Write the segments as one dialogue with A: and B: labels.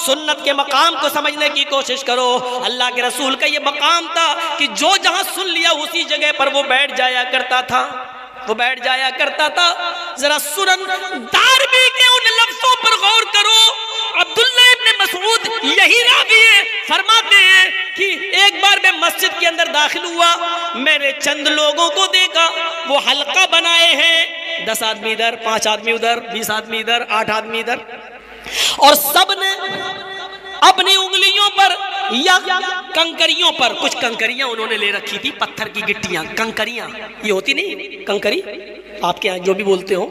A: سنت کے مقام کو سمجھنے کی کوشش کرو. اللہ کے رسول کا یہ مقام تھا کہ جو جہاں سن لیا اسی جگہ پر وہ بیٹھ جایا کرتا تھا. ذرا سنن دارمی کے ان لفظوں پر غور کرو. عبداللہ ابن مسعود یہی راوی ہے، فرماتے ہیں کہ ایک بار میں مسجد کے اندر داخل ہوا، میں نے چند لوگوں کو دیکھا، وہ حلقہ بنائے ہیں، 10 آدمی ادھر، 5 آدمی ادھر، 20 آدمی ادھر، 8 آدمی ادھر، اور سب نے اپنی انگلیوں پر یا کنکریوں پر، کچھ کنکریاں انہوں نے لے رکھی تھی، پتھر کی گٹیاں، کنکریاں یہ ہوتی نہیں کنکری، آپ کے یہاں جو بھی بولتے ہو،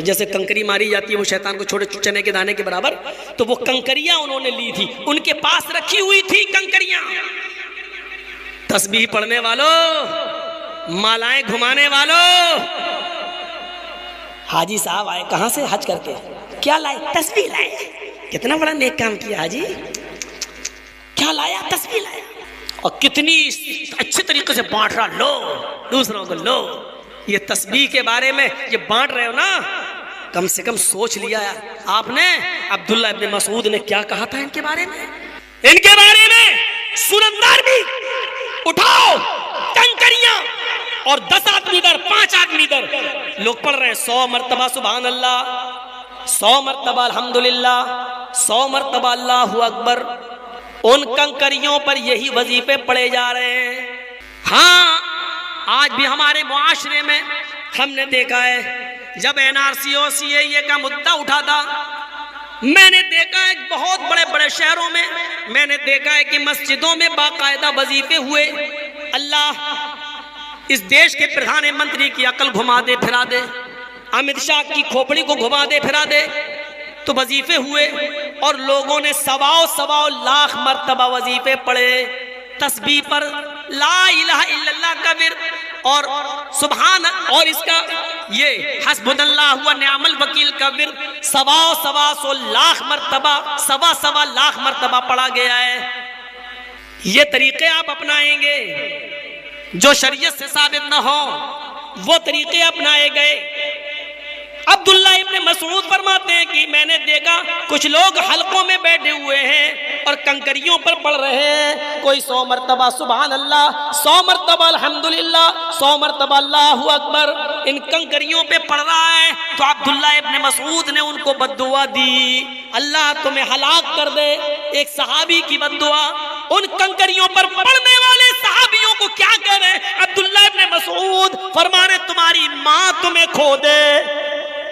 A: جیسے کنکری ماری جاتی ہے وہ شیطان کو چھوٹے چنے کے دانے کے برابر، تو وہ کنکریاں انہوں نے لی تھی، ان کے پاس رکھی ہوئی تھی کنکریاں. تسبیح پڑھنے والوں، مالائیں گھمانے والوں، حاجی صاحب آئے کہاں سے حج کر کے، کیا لائے؟ تسبیح لائے. کتنا بڑا نیک کام کیا حاجی، کیا لایا؟ تسبیح لایا. اور کتنی اچھے طریقے سے بانٹ رہا، لو دوسروں کو لو. یہ تسبیح کے بارے میں یہ بانٹ رہے ہو نا، کم سے کم سوچ لیا آپ نے عبداللہ ابن مسعود نے کیا کہا تھا ان کے بارے میں. ان کے بارے میں سنندار بھی اٹھاؤ کنکریاں، اور 10 آدمی ادھر، 5 آدمی ادھر، لوگ پڑھ رہے ہیں 100 مرتبہ سبحان اللہ، 100 مرتبہ الحمدللہ، 100 مرتبہ اللہ اکبر. ان کنکریوں پر یہی وظیفے پڑھے جا رہے ہیں. ہاں آج بھی ہمارے معاشرے میں ہم نے دیکھا ہے، جب NRC اور CAA کا مدعا اٹھا تھا، میں نے دیکھا ہے بہت بڑے بڑے شہروں میں، میں نے دیکھا ہے کہ مسجدوں میں باقاعدہ وظیفے ہوئے. اللہ اس دیش کے پردھان منتری کی عقل گھما دے پھرا دے، امت شاہ کی کھوپڑی کو گھما دے پھرا دے. تو وظیفے ہوئے اور لوگوں نے 100 لاکھ مرتبہ وظیفے پڑھے. تسبیح پر لا الہ الا اللہ کا ورد اور سبحان اور اس کا یہ حسبنا اللہ و نعم الوکیل کا ورد 100 لاکھ مرتبہ 100 لاکھ مرتبہ پڑھا گیا ہے. یہ طریقے آپ اپنائیں گے جو شریعت سے ثابت نہ ہو، وہ طریقے اپنائے گئے. عبداللہ ابن مسعود فرماتے ہیں کہ میں نے دیکھا کچھ لوگ حلقوں میں بیٹھے ہوئے ہیں اور کنکریوں پر پڑھ رہے ہیں، کوئی 100 مرتبہ سبحان اللہ، 100 مرتبہ الحمدللہ، 100 مرتبہ اللہ اکبر ان کنکریوں پہ پڑھ رہا ہے. تو عبداللہ ابن مسعود نے ان کو بد دعا دی، اللہ تمہیں ہلاک کر دے. ایک صحابی کی بد دعا. ان کنکریوں پر پڑھنے والے صحابیوں کو کیا کہہ رہے ہیں؟ عبداللہ ابن مسعود فرما رہے تمہاری ماں تمہیں کھو دے،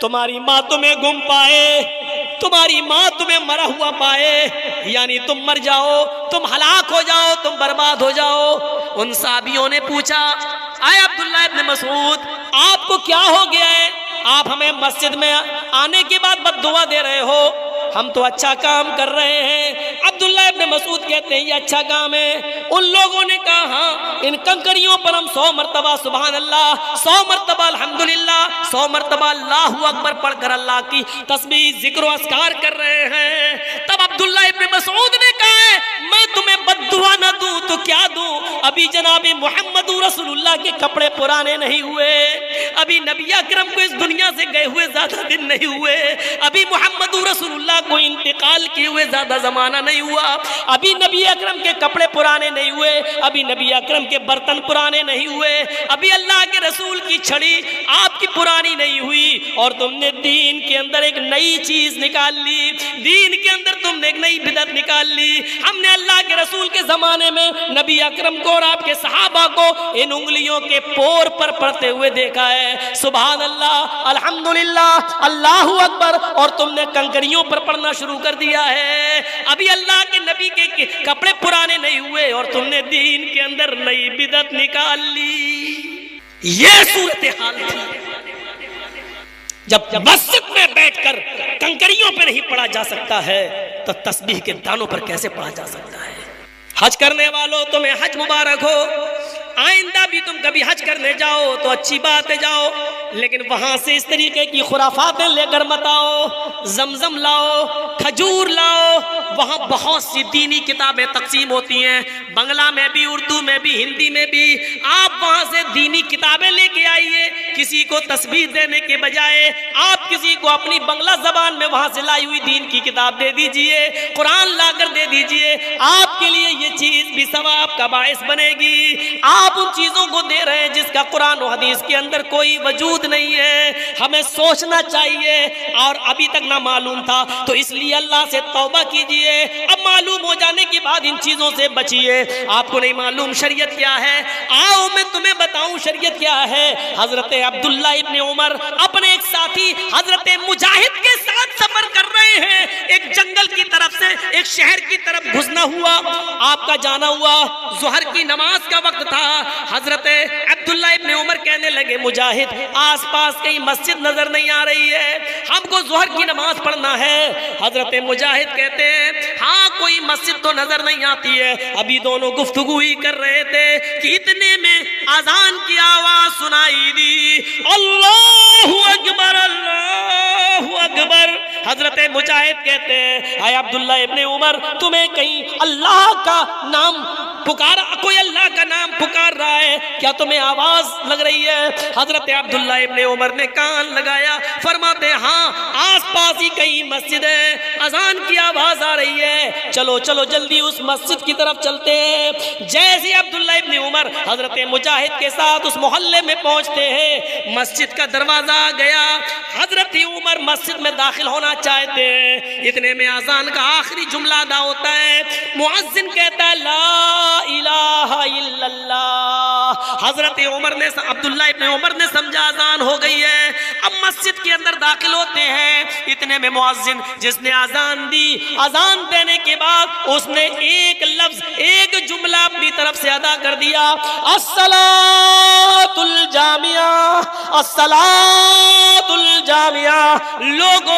A: تمہاری ماں تمہیں گم پائے، تمہاری ماں تمہیں مرا ہوا پائے، یعنی تم مر جاؤ، تم ہلاک ہو جاؤ، تم برباد ہو جاؤ. ان صحابیوں نے پوچھا، اے عبداللہ ابن مسعود آپ کو کیا ہو گیا ہے؟ آپ ہمیں مسجد میں آنے کے بعد بد دعا دے رہے ہو، ہم تو اچھا کام کر رہے ہیں. عبداللہ ابن مسعود کہتے ہیں یہ اچھا کام ہے. ان لوگوں نے کہا ہاں ان کنکریوں پر ہم 100 مرتبہ سبحان اللہ، 100 مرتبہ الحمدللہ، 100 مرتبہ اللہ اکبر پڑھ کر اللہ کی تسبیح ذکر و اذکار کر رہے ہیں. تب عبداللہ ابن مسعود نے کہا ہے میں تمہیں بد دعا نہ دوں تو کیا دوں؟ ابھی جناب محمد رسول اللہ کے کپڑے پرانے نہیں ہوئے، ابھی نبی اکرم کو اس دنیا سے گئے ہوئے زیادہ دن نہیں ہوئے، ابھی محمد رسول اللہ کو انتقال کیے ہوئے زیادہ زمانہ نہیں ہوا، ابھی نبی اکرم کے کپڑے پرانے نہیں ہوئے، ابھی نبی اکرم کے برتن پرانے نہیں ہوئے، ابھی اللہ کے رسول کی چھڑی آپ کی پرانی نہیں ہوئی، اور تم نے دین کے اندر ایک نئی چیز نکال لی، دین کے اندر تم نے ایک نئی بدعت نکال لی. ہم نے اللہ کے رسول کے زمانے میں نبی اکرم کو اور آپ کے صحابہ کو ان انگلیوں کے پور پر پڑھتے ہوئے دیکھا ہے، سبحان اللہ، الحمدللہ، اللہ اکبر، اور تم نے کنکریوں پر پڑھنا شروع کر دیا ہے. ابھی اللہ کے نبی کے کپڑے پرانے نہیں ہوئے اور تم نے دین کے اندر نئی بدعت نکال لی. یہ صورتحال تھی. جب مسجد میں بیٹھ کر کنکریوں پہ نہیں پڑھا جا سکتا ہے تو تسبیح کے دانوں پر کیسے پڑھا جا سکتا ہے؟ حج کرنے والوں تمہیں حج مبارک ہو. آئندہ بھی تم کبھی حج کرنے جاؤ تو اچھی بات ہے جاؤ، لیکن وہاں سے اس طریقے کی خرافاتیں لے کر مت آؤ. زمزم لاؤ، کھجور لاؤ، وہاں بہت سی دینی کتابیں تقسیم ہوتی ہیں، بنگلہ میں بھی، اردو میں بھی، ہندی میں بھی۔ آپ وہاں سے دینی کتابیں لے کے آئیے، کسی کو تسبیح دینے کے بجائے آپ کسی کو اپنی بنگلہ زبان میں وہاں سے لائی ہوئی دین کی کتاب دے دیجئے، قرآن لا کر دے دیجئے، آپ کے لیے یہ چیز بھی ثواب کا باعث بنے گی۔ آپ ان چیزوں کو دے رہے ہیں جس کا قرآن و حدیث کے اندر کوئی وجود نہیں ہے۔ ہمیں سوچنا چاہیے، اور ابھی تک نہ معلوم تھا تو اس لیے اللہ سے توبہ کیجئے، اب معلوم ہو جانے کے بعد ان چیزوں سے بچیے۔ آپ کو نہیں معلوم شریعت کیا ہے؟ آؤ میں تمہیں بتاؤں شریعت کیا ہے۔ حضرت عبداللہ ابن عمر اپنے ایک ساتھی حضرت مجاہد کے ساتھ سفر کر رہے ہیں، ایک جنگل کی طرف سے ایک شہر کی طرف گھسنا ہوا، آپ کا جانا ہوا، ظہر کی نماز کا وقت تھا۔ حضرت عبداللہ ابن عمر کہنے لگے مجاہد آس پاس کہیں مسجد نظر نہیں آ رہی ہے، ہم کو ظہر کی نماز پڑھنا ہے۔ حضرت مجاہد کہتے ہیں ہاں کوئی مسجد تو نظر نہیں آتی ہے۔ ابھی دونوں گفتگو ہی کر رہے تھے کہ اتنے میں اذان کی آواز سنائی دی، اللہ اکبر اللہ اکبر۔ حضرت مجاہد کہتے ہیں اے عبداللہ ابن عمر تمہیں کہیں اللہ کا نام پکارا، کوئی اللہ کا نام پکار رہا ہے کیا؟ تمہیں آواز لگ رہی ہے؟ حضرت عبداللہ ابن عمر نے کان لگایا، فرماتے ہاں آس پاس ہی کہیں مسجد ہے، اذان کی آواز آ رہی ہے، چلو چلو جلدی اس مسجد کی طرف چلتے ہیں۔ جیسے عبداللہ ابن عمر حضرت مجاہد کے ساتھ اس محلے میں پہنچتے ہیں، مسجد کا دروازہ گیا، حضرت عمر مسجد میں داخل ہونا چاہتے ہیں، اتنے میں اذان کا آخری جملہ ادا ہوتا ہے، مؤذن کہتا ہے لا الہ الا اللہ۔ حضرت عمر نے عبداللہ ابن عمر نے سمجھا اذان ہو گئی ہے، اب مسجد کے اندر داخل ہوتے ہیں، اتنے میں مؤذن جس نے اذان دی، اذان دینے کے بعد اس نے ایک لفظ ایک جملہ اپنی طرف سے ادا کر دیا، الصلاۃ الجامعہ الصلاۃ الجامعہ، لوگو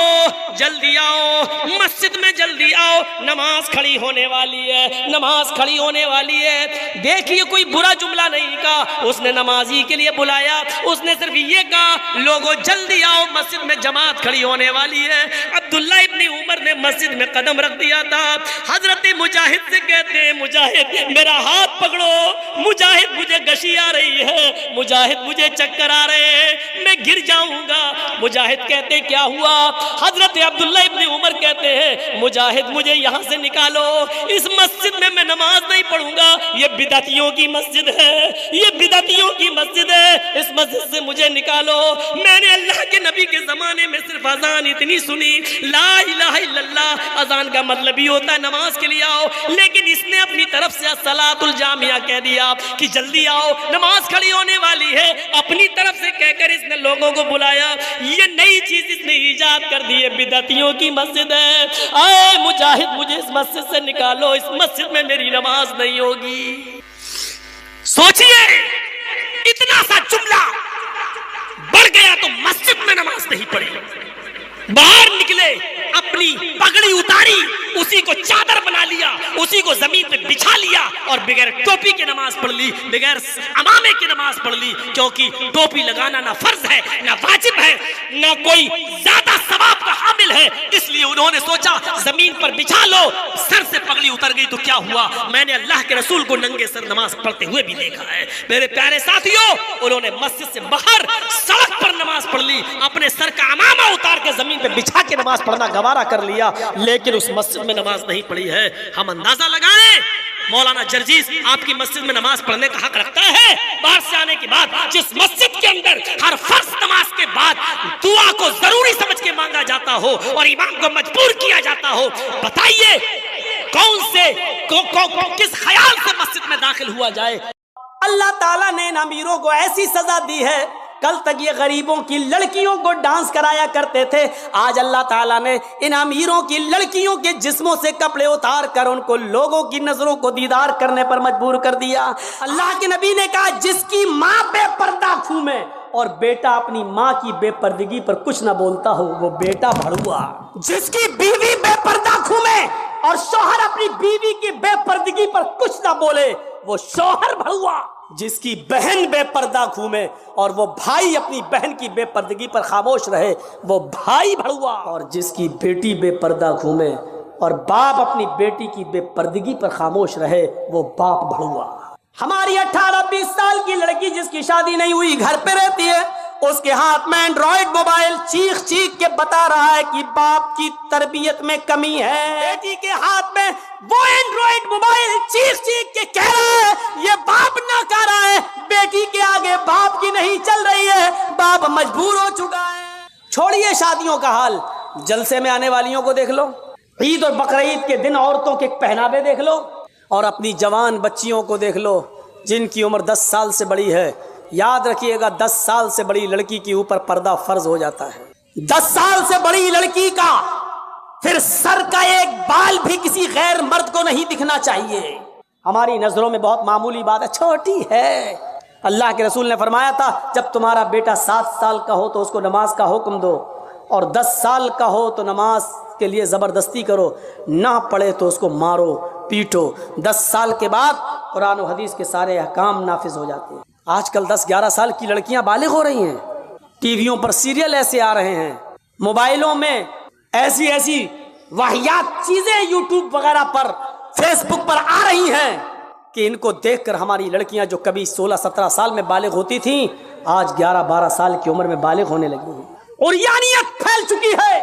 A: جلدی آؤ مسجد میں، جلدی آؤ نماز کھڑی ہونے والی ہے، نماز کھڑی ہونے والی ہے۔ دیکھیے کوئی برا جملہ نہیں کہا، اس نے نمازی کے لیے بلایا، اس نے صرف یہ کہا لوگو جلدی آؤ مسجد میں جماعت کھڑی ہونے والی ہے۔ عبداللہ ابن عمر نے مسجد میں قدم رکھ دیا تھا، حضرت مجاہد سے کہتے ہیں مجاہد میرا ہاتھ پکڑو، مجاہد مجھے گشی آ رہی ہے، مجاہد مجھے چکر آ رہے ہیں، میں گر جاؤں گا۔ مجاہد کہتے کیا ہوا؟ حضرت عبداللہ ابن عمر کہتے ہیں مجاہد مجھے یہاں سے نکالو، اس مسجد میں میں نماز نہیں پڑھوں گا، یہ بدعتیوں کی مسجد ہے، یہ بدعتیوں کی مسجد ہے، اس مسجد سے مجھے نکالو۔ میں نے اللہ کے نبی کے زمانے میں صرف اذان اتنی سنی، لا الہ الا اللہ، اذان کا مطلب ہی ہوتا ہے نماز کے لیے آؤ، لیکن اس نے اپنی طرف سے الصلاۃ الجامعہ کہہ دیا کہ جلدی آؤ نماز کھڑی ہونے والی ہے، اپنی طرف سے کہہ کر اس نے لوگوں کو بلایا۔ یہ نئی چیز اس نے ایجاد کر دی ہے، بدعتیوں کی مسجد ہے، اے مجاہد مجھے اس مسجد سے نکالو، اس مسجد میں میری نماز نہیں ہوگی۔ سوچئے اتنا سا جملہ بڑھ گیا تو مسجد میں نماز نہیں پڑھی، باہر نکلے اپنی پگڑی اتاری، اسی کو چادر بنا لیا، اسی کو زمین پہ بچھا لیا اور بغیر ٹوپی کی نماز پڑھ لی، بغیر امامے کی نماز پڑھ لی، کیونکہ ٹوپی لگانا نہ فرض ہے نہ واجب ہے نہ کوئی زیادہ ثواب کا حامل ہے، اس لیے انہوں نے سوچا زمین پر بچھا لو، سر سے پگڑی اتر گئی تو کیا ہوا؟ میں نے اللہ کے رسول کو ننگے سر نماز پڑھتے ہوئے بھی دیکھا ہے۔ میرے پیارے ساتھیوں، انہوں نے مسجد سے باہر سڑک پر نماز پڑھ لی، اپنے سر کا امامہ اتار کے زمین پہ بچھا کے نماز پڑھنا گوارا کر لیا، لیکن اس مسجد میں نماز نہیں پڑھی ہے۔ ہم اندازہ لگائیں مولانا جرجیز آپ کی مسجد میں نماز پڑھنے کا حق رکھتا ہے؟ باہر سے آنے کے بعد جس مسجد کے اندر ہر فرض نماز کے بعد دعا کو ضروری سمجھ کے مانگا جاتا ہو اور امام کو مجبور کیا جاتا ہو، بتائیے کون سے کس خیال سے مسجد میں داخل ہوا جائے؟ اللہ تعالیٰ نے ان امیروں کو ایسی سزا دی ہے، کل تک یہ غریبوں کی لڑکیوں کو ڈانس کرایا کرتے تھے، آج اللہ تعالیٰ نے ان امیروں کی لڑکیوں کے جسموں سے کپڑے اتار کر ان کو لوگوں کی نظروں کو دیدار کرنے پر مجبور کر دیا۔ اللہ کے نبی نے کہا جس کی ماں بے پردہ گھومے اور بیٹا اپنی ماں کی بے پردگی پر کچھ نہ بولتا ہو وہ بیٹا بھڑوا، جس کی بیوی بے پردہ گھومے اور شوہر اپنی بیوی کی بے پردگی پر کچھ نہ بولے وہ شوہر بھڑوا، جس کی بہن بے پردہ گھومے اور وہ بھائی اپنی بہن کی بے پردگی پر خاموش رہے وہ بھائی بھڑوا، اور جس کی بیٹی بے پردہ گھومے اور باپ اپنی بیٹی کی بے پردگی پر خاموش رہے وہ باپ بھڑوا۔ ہماری 18-20 سال کی لڑکی جس کی شادی نہیں ہوئی گھر پہ رہتی ہے، اس کے ہاتھ میں اینڈرائڈ موبائل چیخ چیخ کے بتا رہا ہے کہ باپ کی تربیت میں کمی ہے۔ بیٹی کے ہاتھ میں وہ اینڈرائڈ موبائل چیخ چیخ کے کہہ رہا ہے یہ باپ ناکارہ ہے، بیٹی کے آگے باپ کی نہیں چل رہی ہے، باپ مجبور ہو چکا ہے۔ چھوڑیے شادیوں کا حال، جلسے میں آنے والیوں کو دیکھ لو، عید اور بقرعید کے دن عورتوں کے پہناوے دیکھ لو، اور اپنی جوان بچیوں کو دیکھ لو جن کی عمر 10 سال سے بڑی ہے۔ یاد رکھیے گا 10 سال سے بڑی لڑکی کے اوپر پردہ فرض ہو جاتا ہے۔ 10 سال سے بڑی لڑکی کا پھر سر کا ایک بال بھی کسی غیر مرد کو نہیں دکھنا چاہیے۔ ہماری نظروں میں بہت معمولی بات ہے، چھوٹی ہے۔ اللہ کے رسول نے فرمایا تھا جب تمہارا بیٹا 7 سال کا ہو تو اس کو نماز کا حکم دو، اور 10 سال کا ہو تو نماز کے لیے زبردستی کرو، نہ پڑھے تو اس کو مارو پیٹو۔ 10 سال کے بعد قرآن و حدیث کے سارے احکام نافذ ہو جاتے ہیں۔ آج کل 10-11 سال کی لڑکیاں بالغ ہو رہی ہیں، ٹی ویوں پر سیریل ایسے آ رہے ہیں، موبائلوں میں ایسی واہیات چیزیں یوٹیوب وغیرہ پر فیس بک پر آ رہی ہیں کہ ان کو دیکھ کر ہماری لڑکیاں جو کبھی 16-17 سال میں بالغ ہوتی تھیں آج 11-12 سال کی عمر میں بالغ ہونے لگی ہیں۔ اور یعنیت پھیل چکی ہے،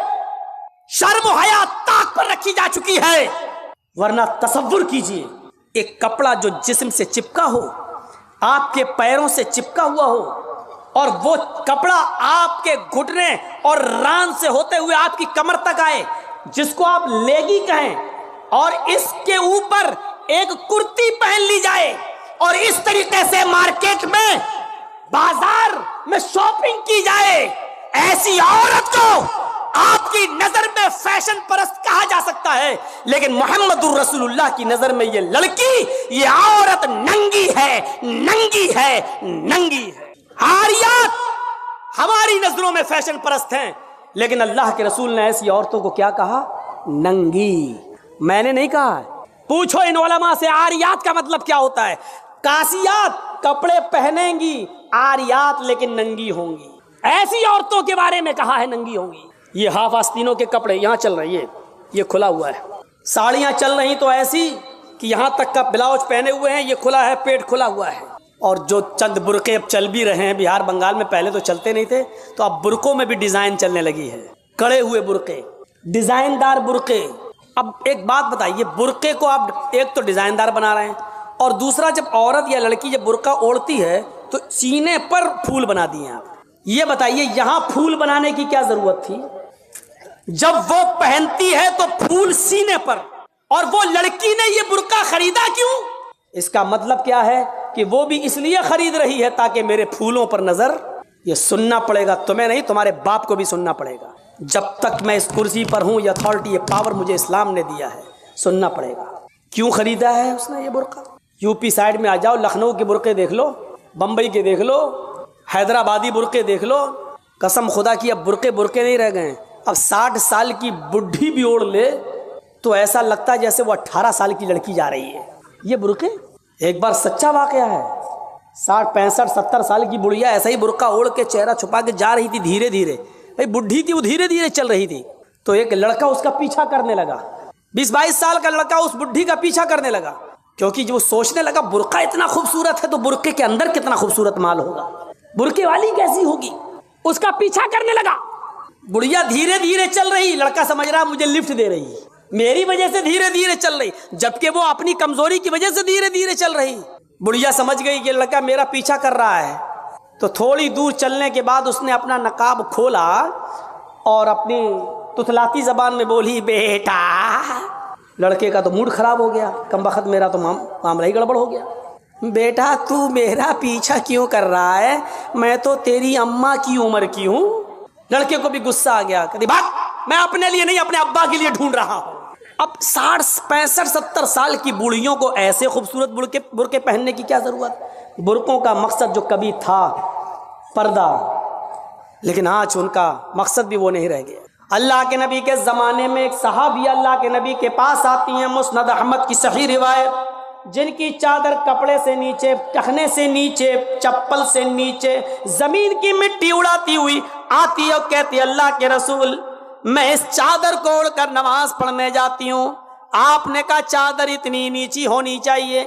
A: شرم و حیا طاق پر رکھی جا چکی ہے۔ ورنہ تصور کیجئے ایک کپڑا جو جسم سے چپکا ہو، آپ کے پیروں سے چپکا ہوا ہو، اور وہ کپڑا آپ کے گھٹنے اور ران سے ہوتے ہوئے آپ کی کمر تک آئے، جس کو آپ لیگی کہیں، اور اس کے اوپر ایک کرتی پہن لی جائے اور اس طریقے سے مارکیٹ میں بازار میں شاپنگ کی جائے، ایسی عورت کو آپ کی نظر میں فیشن پرست کہا جا سکتا ہے، لیکن محمد الرسول اللہ کی نظر میں یہ لڑکی، یہ عورت ننگی ہے، ننگی ہے، ننگی ہے۔ عاریات ہماری نظروں میں فیشن پرست ہیں، لیکن اللہ کے رسول نے ایسی عورتوں کو کیا کہا؟ ننگی۔ میں نے نہیں کہا ہے، پوچھو ان علماء سے عاریات کا مطلب کیا ہوتا ہے۔ کاسیات کپڑے پہنیں گی، عاریات لیکن ننگی ہوں گی۔ ایسی عورتوں کے بارے میں کہا ہے ننگی ہوں گی۔ یہ ہاف آستینوں کے کپڑے یہاں چل رہے ہیں، یہ کھلا ہوا ہے۔ ساڑیاں چل رہی تو ایسی کہ یہاں تک کا بلاؤز پہنے ہوئے ہیں، یہ کھلا ہے، پیٹ کھلا ہوا ہے۔ اور جو چند برقعے اب چل بھی رہے ہیں، بہار بنگال میں پہلے تو چلتے نہیں تھے، تو اب برقعوں میں بھی ڈیزائن چلنے لگی ہے، کڑے ہوئے برقعے، ڈیزائن دار برقعے۔ اب ایک بات بتائیے، برقعے کو آپ ایک تو ڈیزائن دار بنا رہے ہیں، اور دوسرا جب عورت یا لڑکی جب برقع اوڑھتی ہے تو سینے پر پھول بنا دیے آپ۔ یہ بتائیے یہاں پھول بنانے کی کیا ضرورت تھی؟ جب وہ پہنتی ہے تو پھول سینے پر، اور وہ لڑکی نے یہ برقع خریدا کیوں؟ اس کا مطلب کیا ہے کہ وہ بھی اس لیے خرید رہی ہے تاکہ میرے پھولوں پر نظر۔ یہ سننا پڑے گا، تمہیں نہیں، تمہارے باپ کو بھی سننا پڑے گا۔ جب تک میں اس کرسی پر ہوں، یہ اتھارٹی، یہ پاور مجھے اسلام نے دیا ہے، سننا پڑے گا۔ کیوں خریدا ہے اس نے یہ برقع؟ یو پی سائڈ میں آ جاؤ، لکھنؤ کے برقعے دیکھ لو، بمبئی کے دیکھ لو، حیدرآبادی برقعے دیکھ لو، قسم خدا کی اب برقعے نہیں رہ گئے۔ اب 60 سال کی بڈھی بھی اوڑھ لے تو ایسا لگتا ہے جیسے وہ 18 سال کی لڑکی جا رہی ہے۔ یہ برقعے ایک بار سچا واقعہ ہے، 60 65 70 سال کی بڑھیا ایسا ہی برقع اوڑھ کے چہرہ چھپا کے جا رہی تھی، دھیرے دھیرے، بھائی بڈھی تھی وہ دھیرے دھیرے چل رہی تھی، تو ایک لڑکا اس کا پیچھا کرنے لگا، 20-22 سال کا لڑکا اس بڈھی کا پیچھا کرنے لگا، کیونکہ جو سوچنے لگا برقع اتنا خوبصورت ہے تو برقعے کے اندر کتنا خوبصورت مال ہوگا، برقعے والی کیسی ہوگی، اس کا پیچھا کرنے لگا۔ بڑھیا دھیرے دھیرے چل رہی، لڑکا سمجھ رہا مجھے لفٹ دے رہی، میری وجہ سے دھیرے دھیرے چل رہی، جبکہ وہ اپنی کمزوری کی وجہ سے دھیرے دھیرے چل رہی۔ بڑھیا سمجھ گئی کہ لڑکا میرا پیچھا کر رہا ہے، تو تھوڑی دور چلنے کے بعد اس نے اپنا نقاب کھولا اور اپنی تتلاتی زبان میں بولی بیٹا۔ لڑکے کا تو موڈ خراب ہو گیا، کم بخت میرا تو معاملہ ہی گڑبڑ ہو گیا۔ بیٹا تو میرا پیچھا کیوں کر رہا ہے؟ میں تو تیری اماں کی عمر کی ہوں۔ لڑکے کو بھی غصہ آ گیا، کہتی بھاگ، میں اپنے لیے نہیں اپنے ابا کے لیے ڈھونڈ رہا ہوں۔ اب 60 65 70 سال کی بوڑھیوں کو ایسے خوبصورت برقعے پہننے کی کیا ضرورت؟ برقعوں کا مقصد جو کبھی تھا پردہ، لیکن آج ان کا مقصد بھی وہ نہیں رہ گیا۔ اللہ کے نبی کے زمانے میں ایک صحابی اللہ کے نبی کے پاس آتی ہیں، مسند احمد کی صحیح روایت، جن کی چادر کپڑے سے نیچے، ٹخنے سے نیچے، چپل سے نیچے زمین کی مٹی اڑاتی ہوئی آتی ہے اور کہتی اللہ کے رسول
B: میں اس چادر کو اوڑھ کر نماز پڑھنے جاتی ہوں۔ آپ نے کہا چادر اتنی نیچی ہونی چاہیے۔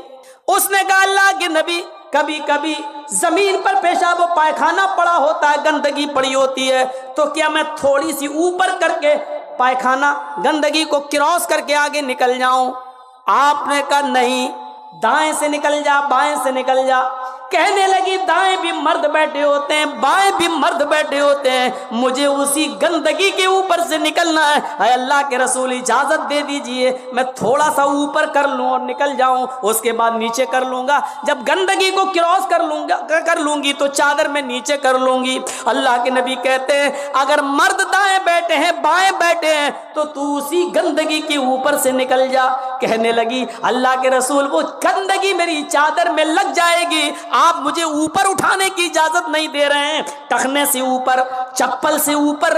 B: اس نے کہا اللہ کے نبی کبھی کبھی زمین پر پیشاب و پائخانہ پڑا ہوتا ہے، گندگی پڑی ہوتی ہے، تو کیا میں تھوڑی سی اوپر کر کے پائخانہ گندگی کو کراس کر کے آگے نکل جاؤں؟ آپ نے کہا نہیں، دائیں سے نکل جا، بائیں سے نکل جا۔ کہنے لگی دائیں بھی مرد بیٹھے ہوتے ہیں، بائیں بھی مرد بیٹھے ہوتے ہیں، مجھے اسی گندگی کے اوپر سے نکلنا ہے۔ اے اللہ کے رسول اجازت دے دیجئے، میں تھوڑا سا اوپر کر لوں اور نکل جاؤں، اس کے بعد نیچے کر لوں گا، جب گندگی کو کراس کر لوں گی تو چادر میں نیچے کر لوں گی۔ اللہ کے نبی کہتے ہیں اگر مرد دائیں بیٹھے ہیں بائیں بیٹھے ہیں تو تو اسی گندگی کے اوپر سے نکل جا۔ کہنے لگی اللہ کے رسول وہ گندگی میری چادر میں لگ جائے گی، آپ مجھے اوپر اٹھانے کی اجازت نہیں دے رہے ہیں، ٹخنے سے اوپر، چپل سے اوپر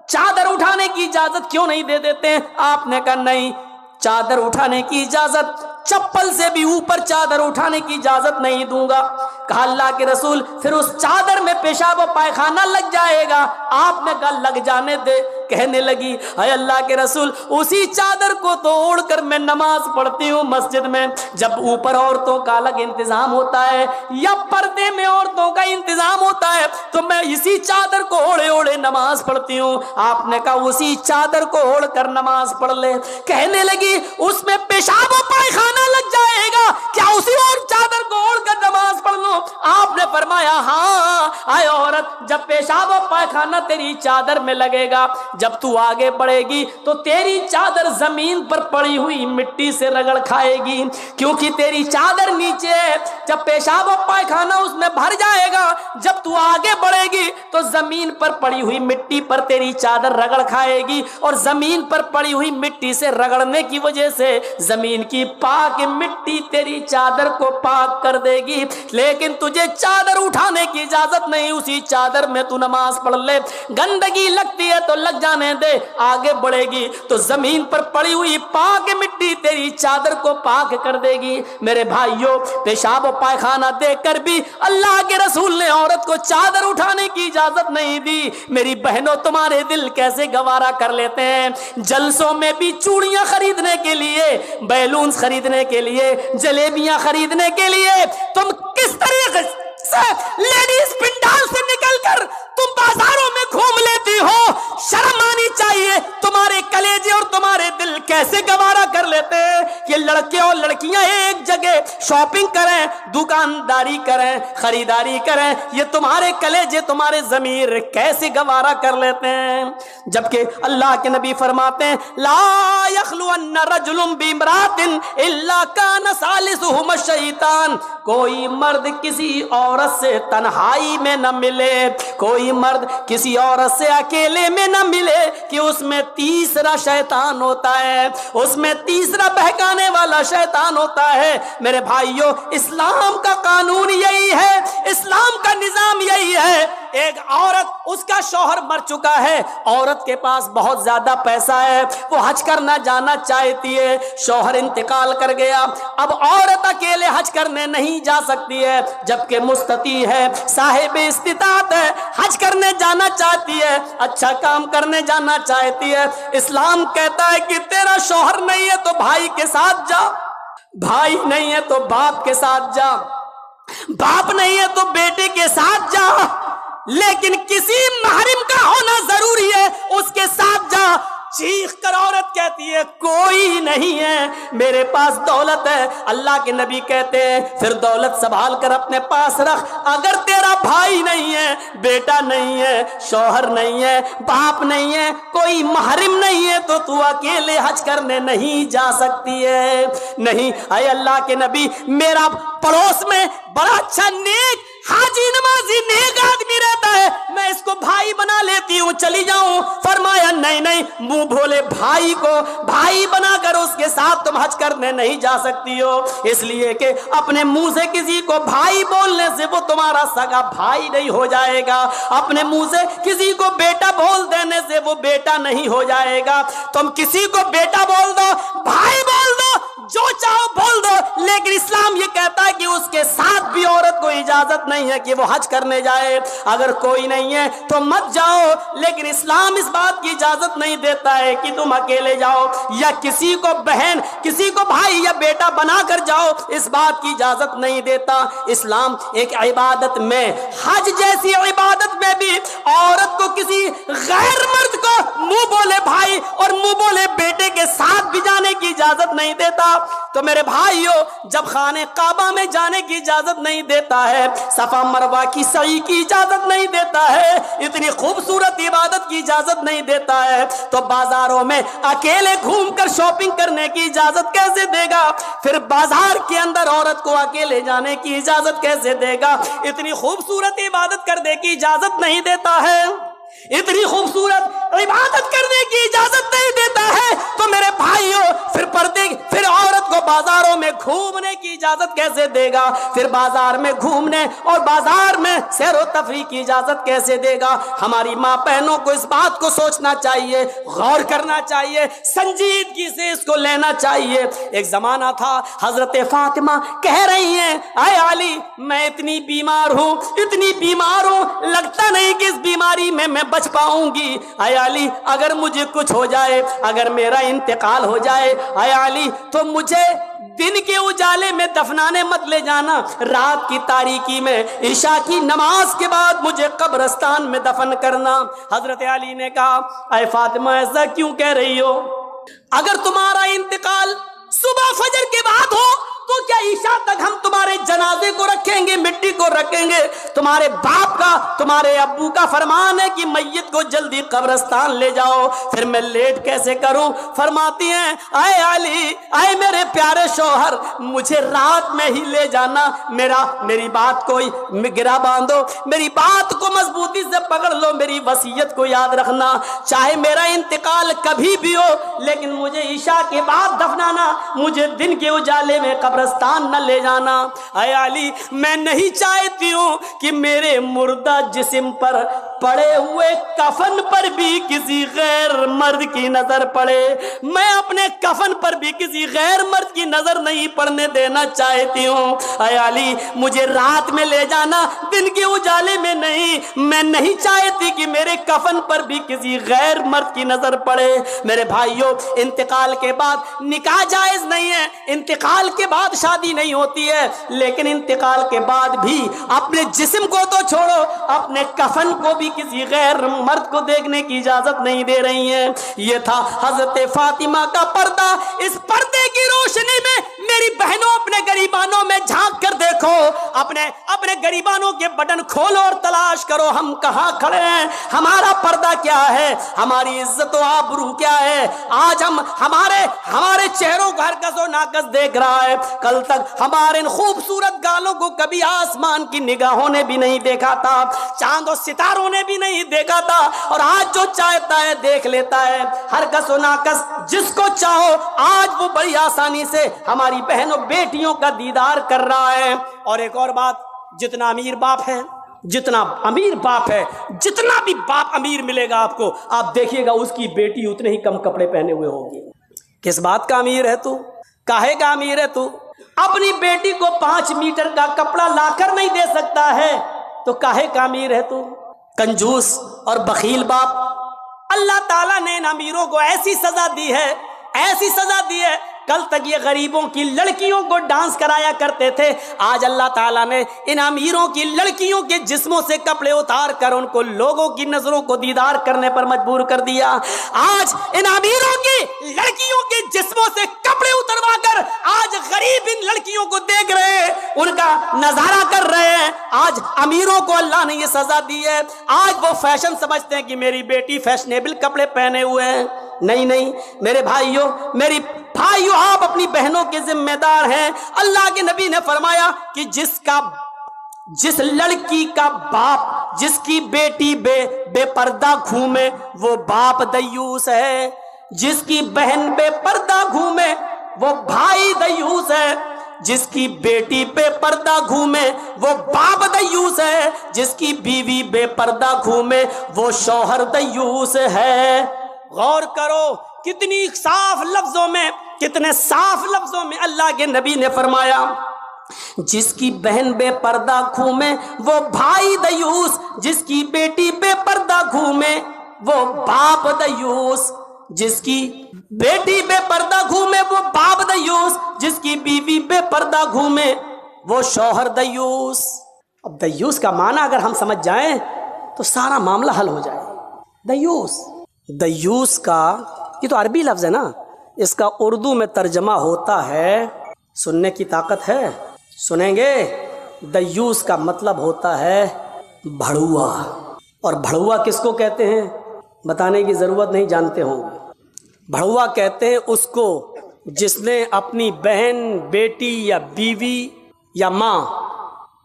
B: چادر اٹھانے کی اجازت کیوں نہیں دے دیتے ہیں؟ آپ نے کہا نہیں، چادر اٹھانے کی اجازت، چپل سے بھی اوپر چادر اٹھانے کی اجازت نہیں دوں گا۔ کہا اللہ کے رسول پھر اس چادر میں پیشاب و پائخانہ لگ جائے گا۔ آپ نے کہا لگ جانے دے۔ کہنے لگی اے اللہ کے رسول اسی چادر کو تو اوڑھ کر میں نماز پڑھتی ہوں مسجد میں، جب اوپر عورتوں کا الگ انتظام ہوتا ہے یا پردے میں عورتوں کا انتظام ہوتا ہے تو میں اسی چادر کو اوڑھے اوڑھے نماز پڑھتی ہوں۔ آپ نے کہا اسی چادر کو اوڑھ کر نماز پڑھ لے۔ کہنے لگی اس میں پیشاب و پائخانہ لگ جائے گا، کیا اسی اور چادر کو اوڑھ کر نماز پڑھ لوں؟ آپ نے فرمایا ہاں اے عورت، جب پیشاب و پائخانہ تیری چادر میں لگے گا، جب تو آگے بڑھے گی تو تیری چادر زمین پر پڑی ہوئی مٹی سے رگڑ کھائے گی، کیونکہ تیری چادر نیچے ہے۔ جب پیشاب و پائخانہ اس میں بھر جائے گا، جب تو آگے بڑھے گی تو زمین پر پڑی ہوئی مٹی پر تیری چادر رگڑ کھائے گی، اور زمین پر پڑی ہوئی مٹی سے رگڑنے کی وجہ سے زمین کی پاک مٹی تیری چادر کو پاک کر دے گی، لیکن تجھے چادر اٹھانے کی اجازت نہیں، اسی چادر میں تو نماز پڑھ لے۔ گندگی لگتی ہے تو لگ جانے دے، آگے بڑھے گی تو زمین پر پڑی ہوئی پاک مٹی تیری چادر کو پاک کر دے گی۔ میرے بھائیوں، پیشاب و پائخانہ دیکھ کر بھی اللہ کے رسول نے عورت کو چادر اٹھانے کی اجازت نہیں دی۔ میری بہنوں، تمہارے دل کیسے گوارا کر لیتے ہیں؟ جلسوں میں بھی چوڑیاں خریدنے کے لیے، بیلونز خریدنے کے لیے، جلیبیاں خریدنے کے لیے تم کس طریقے سے لیڈیز پنڈال سے نکل کر تم بازاروں میں گھوم لیتی ہو؟ شرم آنی چاہیے۔ تمہارے کلیجے اور تمہارے دل کیسے گوارا کر لیتے ہیں کہ لڑکے اور لڑکیاں ایک جگہ شاپنگ کریں، دکانداری کریں، خریداری کریں؟ یہ تمہارے کلیجے، تمہارے ضمیر کیسے گوارا کر لیتے ہیں؟ جبکہ اللہ کے نبی فرماتے ہیں لا یخلون رجل بامرأۃ الا کان ثالثہما الشیطان، کوئی مرد کسی عورت سے تنہائی میں نہ ملے، کوئی مرد کسی عورت سے اکیلے میں نہ ملے کہ اس میں تیسرا شیطان ہوتا ہے، اس میں تیسرا بہکانے والا شیطان ہوتا ہے۔ میرے بھائیوں، اسلام کا قانون یہی ہے، اسلام کا نظام یہی ہے۔ ایک عورت، اس کا شوہر مر چکا ہے، عورت کے پاس بہت زیادہ پیسہ ہے، وہ حج کرنا جانا چاہتی ہے، شوہر انتقال کر گیا، اب عورت اکیلے حج کرنے نہیں جا سکتی ہے، جبکہ مستطیع ہے، صاحب استطاعت ہے، حج کرنے جانا چاہتی ہے، اچھا کام کرنے جانا چاہتی ہے۔ اسلام کہتا ہے کہ تیرا شوہر نہیں ہے تو بھائی کے ساتھ جا، بھائی نہیں ہے تو باپ کے ساتھ جا، باپ نہیں ہے تو بیٹے کے ساتھ جا، لیکن کسی محرم کا ہونا ضروری ہے، اس کے ساتھ جا۔ چیخ کر عورت کہتی ہے کوئی نہیں ہے، میرے پاس دولت ہے۔ اللہ کے نبی کہتے ہیں پھر دولت سنبھال کر اپنے پاس رکھ، اگر تیرا بھائی نہیں ہے، بیٹا نہیں ہے، شوہر نہیں ہے، باپ نہیں ہے، کوئی محرم نہیں ہے تو تو اکیلے حج کرنے نہیں جا سکتی ہے۔ نہیں، اے اللہ کے نبی، میرا پڑوس میں بڑا اچھا نیک حاجی نمازی نیک آدمی رہتا ہے، میں اس کو بھائی بنا لیتی ہوں، چلی جاؤں۔ فرمایا نہیں نہیں، منہ بھولے بھائی کو بھائی بنا کر اس کے ساتھ تم حج کرنے نہیں جا سکتی ہو، اس لیے کہ اپنے منہ سے کسی کو بھائی بولنے سے وہ تمہارا سگا بھائی نہیں ہو جائے گا، اپنے منہ سے کسی کو بیٹا بول دینے سے وہ بیٹا نہیں ہو جائے گا۔ تم کسی کو بیٹا بول دو، بھائی بول دو، جو چاہو بول دو، لیکن اسلام یہ کہتا ہے کہ اس کے ساتھ بھی عورت کو اجازت نہیں ہے کہ وہ حج کرنے جائے. اگر کوئی نہیں ہے تو مت جاؤ, لیکن اسلام اس بات کی اجازت نہیں دیتا ہے کہ تم اکیلے جاؤ یا کسی کو بہن, کسی کو بھائی یا بیٹا بنا کر جاؤ, اس بات کی اجازت نہیں دیتا. اسلام ایک عبادت میں, حج جیسی عبادت میں بھی عورت کو کسی غیر مرد کو منہ بولے بھائی اور منہ بولے بیٹے کے ساتھ بھی جانے کی اجازت نہیں دیتا. تو میرے بھائیوں, جب خانہ کعبہ میں جانے کی اجازت نہیں دیتا ہے, صفا مروہ کی سعی کی اجازت نہیں دیتا ہے, اتنی خوبصورت عبادت کی اجازت نہیں دیتا ہے, تو بازاروں میں اکیلے گھوم کر شاپنگ کرنے کی اجازت کیسے دے گا؟ پھر بازار کے اندر عورت کو اکیلے جانے کی اجازت کیسے دے گا؟ اتنی خوبصورت عبادت کرنے کی اجازت نہیں دیتا ہے, اتنی خوبصورت عبادت کرنے کی اجازت نہیں دیتا ہے. تو میرے بھائیوں, پھر عورت کو بازاروں میں گھومنے کی اجازت کیسے دے گا؟ پھر بازار میں گھومنے اور بازار میں سیر و تفریح کی اجازت کیسے دے گا؟ ہماری ماں بہنوں کو اس بات کو سوچنا چاہیے, غور کرنا چاہیے, سنجیدگی سے اس کو لینا چاہیے. ایک زمانہ تھا, حضرت فاطمہ کہہ رہی ہیں, اے علی میں اتنی بیمار ہوں, اتنی بیمار ہوں, لگتا نہیں کہ اس بیماری میں بچ پاؤں گی. اے علی اگر مجھے کچھ ہو جائے, اگر میرا انتقال ہو جائے, اے علی تو مجھے دن کے اجالے میں دفنانے مت لے جانا, رات کی تاریکی میں عشاء کی نماز کے بعد مجھے قبرستان میں دفن کرنا. حضرت علی نے کہا, اے فاطمہ ایسا کیوں کہہ رہی ہو؟ اگر تمہارا انتقال صبح فجر کے بعد ہو تو کیا عشاء تک ہم تمہارے جنازے کو رکھیں گے, مٹی کو رکھیں گے؟ تمہارے باپ کا, تمہارے ابو کا فرمان ہے کہ میت کو جلدی قبرستان لے جاؤ, پھر میں لیٹ کیسے کروں؟ فرماتی ہیں, اے علی, اے میرے پیارے شوہر, مجھے رات میں ہی لے جانا, میری بات کو گرا باندھو, میری بات کو مضبوطی سے پکڑ لو, میری وصیت کو یاد رکھنا, چاہے میرا انتقال کبھی بھی ہو لیکن مجھے عشاء کے بعد دفنانا, مجھے دن کے اجالے میں قبرستان نہ لے جانا. اے علی میں نہیں چاہتی ہوں کہ میرے مردہ جسم پر پڑے ہوئے کفن پر بھی کسی غیر مرد کی نظر پڑے, میں اپنے کفن پر بھی کسی غیر مرد کی نظر نہیں پڑنے دینا چاہتی ہوں. اے علی مجھے رات میں لے جانا, دن کے اجالے میں نہیں. میں نہیں چاہتی کہ میرے کفن پر بھی کسی غیر مرد کی نظر پڑے. میرے بھائیوں, انتقال کے بعد نکاح جائز نہیں ہے, انتقال کے بعد شادی نہیں ہوتی ہے, لیکن انتقال کے بعد بھی اپنے جسم کو تو چھوڑو, اپنے کفن کو بھی کسی غیر مرد کو دیکھنے کی اجازت نہیں دے رہی ہیں. یہ تھا حضرت فاطمہ کا پردہ. اس پردے کی روشنی میں میری بہنوں اپنے گریبانوں میں جھانک کر دیکھو, اپنے گریبانوں کے بٹن کھولو اور تلاش کرو ہم کہاں کھڑے ہیں, ہمارا پردہ کیا ہے, ہماری عزت و آبرو کیا ہے. آج ہمارے چہروں کو ہر کس و ناکس دیکھ رہا ہے. کل تک ہمارے ان خوبصورت گالوں کو کبھی آسمان کی نگاہوں نے بھی نہیں دیکھا تھا, چاند و ستاروں نے بھی نہیں دیکھا تھا, اور آج جو چاہتا ہے دیکھ لیتا ہے. ہر کس و ناکس جس کو چاہو آج وہ بڑی آسانی سے ہماری بہنوں بیٹیوں کا دیدار کر رہا ہے. اور ایک اور بات, جتنا امیر باپ ہے, جتنا بھی باپ امیر ملے گا آپ کو, آپ دیکھیے گا اس کی بیٹی اتنے ہی کم کپڑے پہنے ہوئے ہوگی. کس بات کا امیر ہے تو, کاہے کا امیر ہے تو؟ اپنی بیٹی کو 5 میٹر کا کپڑا لا کر نہیں دے سکتا ہے تو کاہے کا امیر ہے تو؟ کنجوس اور بخیل باپ. اللہ تعالیٰ نے ان امیروں کو ایسی سزا دی ہے, کل تک یہ غریبوں کی لڑکیوں کو ڈانس کرایا کرتے تھے, آج اللہ تعالیٰ نے ان امیروں کی لڑکیوں کے جسموں سے کپڑے اتار کر ان کو لوگوں کی نظروں کو دیدار کرنے پر مجبور کر دیا. آج ان امیروں کی لڑکیوں کے جسموں سے کپڑے اتروا کر آج غریب ان لڑکیوں کو دیکھ رہے ہیں, ان کا نظارہ کر رہے ہیں. آج امیروں کو اللہ نے یہ سزا دی ہے. آج وہ فیشن سمجھتے ہیں کہ میری بیٹی فیشنیبل کپڑے پہنے ہوئے ہیں. نہیں میرے بھائیوں, آپ اپنی بہنوں کے ذمہ دار ہیں. اللہ کے نبی نے فرمایا کہ جس لڑکی کا باپ جس کی بیٹی بے پردہ گھومے وہ باپ دیوس ہے, جس کی بہن بے پردہ گھومے وہ بھائی دیوس ہے, جس کی بیٹی بے پردہ گھومے وہ باپ دیوس ہے, جس کی بیوی بے پردہ گھومے وہ شوہر دیوس ہے. غور کرو کتنے صاف لفظوں میں اللہ کے نبی نے فرمایا. جس کی بہن بے پردہ گھومے وہ بھائی دیوس، جس کی بیٹی بے پردہ گھومے وہ باپ دیوس، جس کی بیٹی بے پردہ گھومے وہ باپ دیوس، جس کی بیوی بے پردہ گھومے وہ شوہر دیوس۔ اب دیوس کا معنی اگر ہم سمجھ جائیں تو سارا معاملہ حل ہو جائے۔ دیوس، دیوس کا یہ تو عربی لفظ ہے نا، اس کا اردو میں ترجمہ ہوتا ہے، سننے کی طاقت ہے؟ سنیں گے؟ دیوس کا مطلب ہوتا ہے بھڑوا۔ اور بھڑوا کس کو کہتے ہیں بتانے کی ضرورت نہیں، جانتے ہوں گے۔ بھڑوا کہتے ہیں اس کو جس نے اپنی بہن، بیٹی یا بیوی یا ماں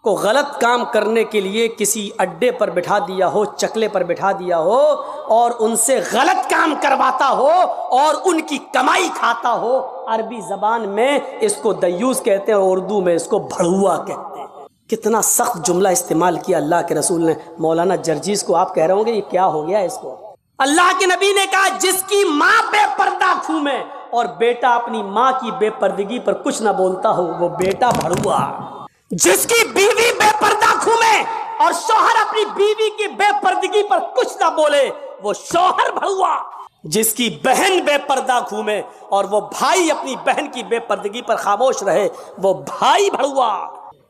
B: کو غلط کام کرنے کے لیے کسی اڈے پر بٹھا دیا ہو، چکلے پر بٹھا دیا ہو اور ان سے غلط کام کرواتا ہو اور ان کی کمائی کھاتا ہو۔ عربی زبان میں اس کو دیوس کہتے ہیں اور اردو میں اس کو بھڑوا کہتے ہیں۔ کتنا سخت جملہ استعمال کیا اللہ کے رسول نے۔ مولانا جرجیز کو آپ کہہ رہے ہوں گے یہ کیا ہو گیا اس کو؟ اللہ کے نبی نے کہا جس کی ماں بے پردہ گھومے اور بیٹا اپنی ماں کی بے پردگی پر کچھ نہ بولتا ہو وہ بیٹا بھڑوا۔ جس کی بیوی بے پردہ گھومے اور شوہر اپنی بیوی کی بے پردگی پر کچھ نہ بولے وہ شوہر بھڑوا۔ جس کی بہن بے پردہ گھومے اور وہ بھائی اپنی بہن کی بے پردگی پر خاموش رہے وہ بھائی بھڑوا۔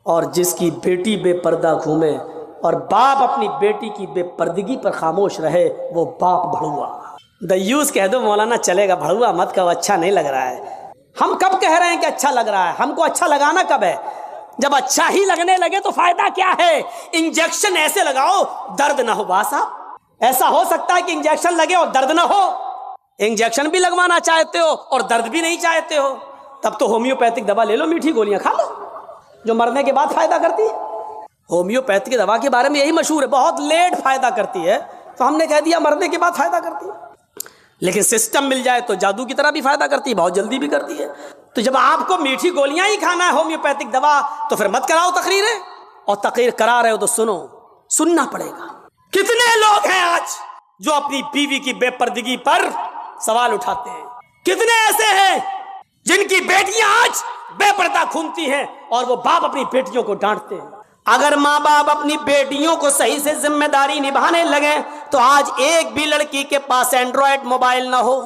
B: اور جس کی بیٹی بے پردہ گھومے اور باپ اپنی بیٹی کی بے پردگی پر خاموش رہے وہ باپ بھڑوا۔ دیوس کہہ دو مولانا چلے گا، بھڑوا مت کہو، اچھا نہیں لگ رہا ہے۔ ہم کب کہہ رہے ہیں کہ اچھا لگ رہا ہے؟ ہم کو اچھا لگانا کب ہے؟ جب اچھا ہی لگنے لگے تو فائدہ کیا ہے؟ انجیکشن ایسے لگاؤ درد نہ ہو۔ صاحب ایسا ہو سکتا ہے کہ انجیکشن لگے اور درد نہ ہو؟ انجیکشن بھی لگوانا چاہتے ہو اور درد بھی نہیں چاہتے ہو، تب تو ہومیوپیتھک دوا لے لو، میٹھی گولیاں کھا لو جو مرنے کے بعد فائدہ کرتی ہے۔ ہومیوپیتھک دوا کے بارے میں یہی مشہور ہے، بہت لیٹ فائدہ کرتی ہے، تو ہم نے کہہ دیا مرنے کے بعد فائدہ کرتی ہے۔ لیکن سسٹم مل جائے تو جادو کی طرح بھی فائدہ کرتی ہے، بہت جلدی بھی کرتی ہے۔ تو جب آپ کو میٹھی گولیاں ہی کھانا ہے ہومیوپیتھک دوا تو پھر مت کراؤ تقریریں، اور تقریر کرا رہے ہو تو سننا پڑے گا۔ کتنے لوگ ہیں آج جو اپنی بیوی کی بے پردگی پر سوال اٹھاتے ہیں؟ کتنے ایسے ہیں جن کی بیٹیاں آج بے پردہ گھومتی ہیں اور وہ باپ اپنی بیٹیوں کو ڈانٹتے ہیں؟ اگر ماں باپ اپنی بیٹیوں کو صحیح سے ذمہ داری نبھانے لگے تو آج ایک بھی لڑکی کے پاس اینڈرائڈ موبائل نہ ہو۔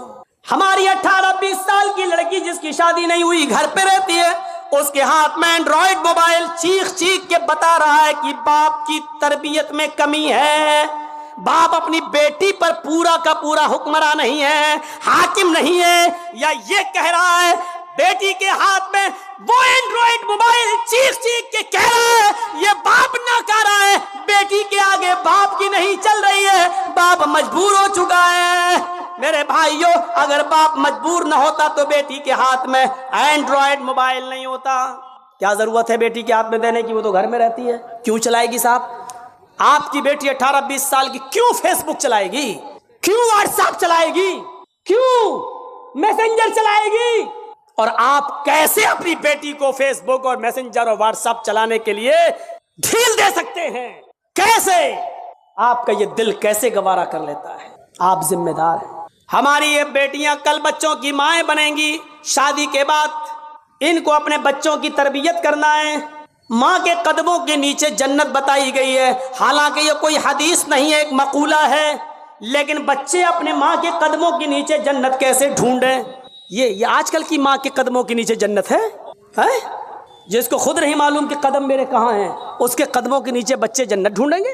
B: ہماری 18-20 سال کی لڑکی جس کی شادی نہیں ہوئی گھر پہ رہتی ہے، اس کے ہاتھ میں اینڈرائڈ موبائل، چیخ چیخ کے بتا رہا ہے کہ باپ کی تربیت میں کمی ہے، باپ اپنی بیٹی پر پورا کا پورا حکمراں نہیں ہے، حاکم نہیں ہے، یا یہ کہہ رہا ہے بیٹی کے ہاتھ میں وہ اینڈرائڈ موبائل چیخ چیخ کے کہہ رہا ہے یہ باپ نہ کر رہا ہے، بیٹی کے آگے باپ کی نہیں چل رہی ہے، باپ مجبور ہو چکا ہے۔ میرے بھائیو، اگر باپ مجبور نہ ہوتا تو بیٹی کے ہاتھ میں اینڈرائڈ موبائل نہیں ہوتا۔ کیا ضرورت ہے بیٹی کے ہاتھ میں دینے کی؟ وہ تو گھر میں رہتی ہے، کیوں چلائے گی صاحب؟ آپ کی بیٹی 18-20 سال کی کیوں فیس بک چلائے گی؟ کیوں واٹس ایپ چلائے گی؟ کیوں میسنجر چلائے گی؟ اور آپ کیسے اپنی بیٹی کو فیس بک اور میسنجر اور واٹس ایپ چلانے کے لیے ڈھیل دے سکتے ہیں؟ کیسے؟ آپ کا یہ دل کیسے گوارا کر لیتا ہے؟ آپ ذمہ دار ہیں۔ ہماری یہ بیٹیاں کل بچوں کی مائیں بنیں گی، شادی کے بعد ان کو اپنے بچوں کی تربیت کرنا ہے۔ ماں کے قدموں کے نیچے جنت بتائی گئی ہے، حالانکہ یہ کوئی حدیث نہیں ہے، ایک مقولہ ہے، لیکن بچے اپنے ماں کے قدموں کے نیچے جنت کیسے ڈھونڈیں؟ یہ آج کل کی ماں کے قدموں کے نیچے جنت ہے؟ جس کو خود نہیں معلوم کہ قدم میرے کہاں ہیں، اس کے قدموں کے نیچے بچے جنت ڈھونڈیں گے؟